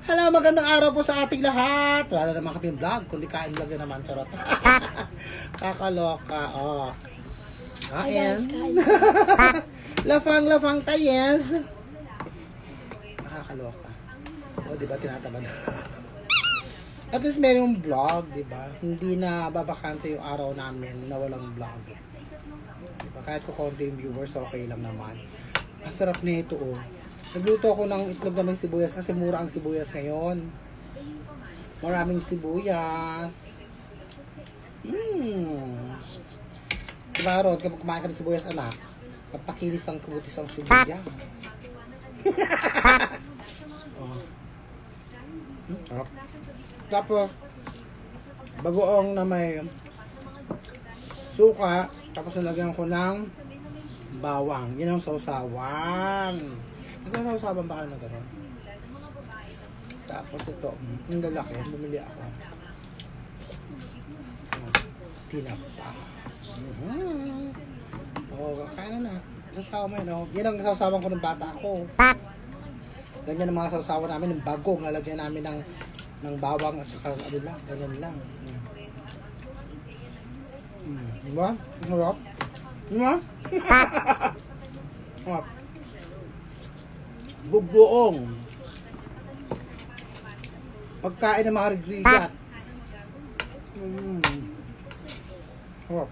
Hello, magandang araw po sa ating lahat. Wala na naman kami vlog, kundi kain vlog na naman, charot. Kakaloka, oh. Kain. Lafang tayes. Nakakaloka. O, diba, tinatamad. At least merong vlog, diba? Hindi na babakante yung araw namin na walang vlog. Diba? Kahit ko konti yung viewers, okay lang naman. Ang sarap nito, oh. Nagluto ako ng itlog na may sibuyas kasi mura ang sibuyas ngayon. Maraming sibuyas. Si Baron, kapag kumain ka ng sibuyas, anak, papakilis ang kubutis ang sibuyas. Oh. Sarap. Tapos, bagoong na may suka, tapos nalagyan ko ng bawang. Yan ang sausawan. Nagkasawsawan ba kayo na gano'n? Tapos ito, yung lalaki, bumili ako. Tinapa. Oo, kaya na. Sasawa mo yun, oh. Yan ang sasawan ko ng bata ko. Ganyan ang mga sasawan namin, ng bagong, lalagyan namin ng bawang at saka ano lang, ganyan lang. Diba? Sarap? Diba? Sarap. Bugoong. Pagkain ng mga rigrigat. Sarap.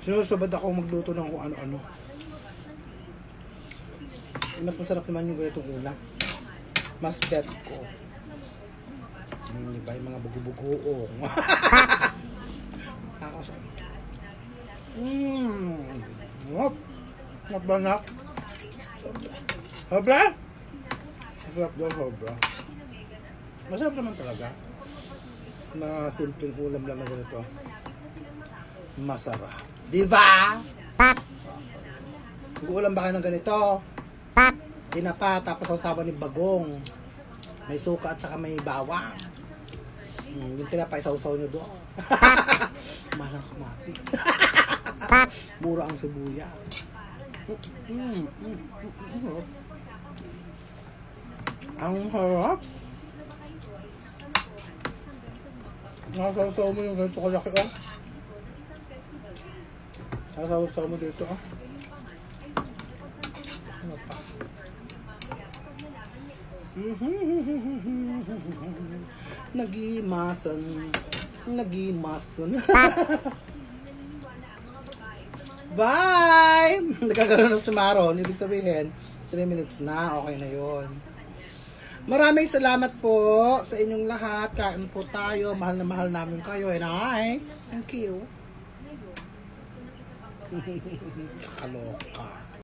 Sinusubad ako magluto ng kung ano-ano. Mas masarap naman yung ganitong ulam. Mas bet ko. Diba yung mga bugo-bugoong. Kakasarap. Sarap. Sarap ba, nak? Sobra? Masarap daw, sobra. Masarap naman talaga. Mga simpleng ulam lang na ganito. Masarap. Diba? Mag-uulam ba kayo ng ganito? Tinapa, tapos sausawan ni bagong. May suka at saka may bawang. Yung tinapa, isausaw nyo doon. Malang kamatis. Mura ang sibuyas. Ang harap. Nasausaw mo yung ganito kalaki, oh. Nasausaw mo dito, oh. Ano pa? Nagimason. Bye! Nagkakaroon ng sumaron. Ibig sabihin, 3 minutes na. Okay na yon. Maraming salamat po sa inyong lahat. Kain po tayo. Mahal na mahal namin kayo. And hi! Thank you. Kaloka.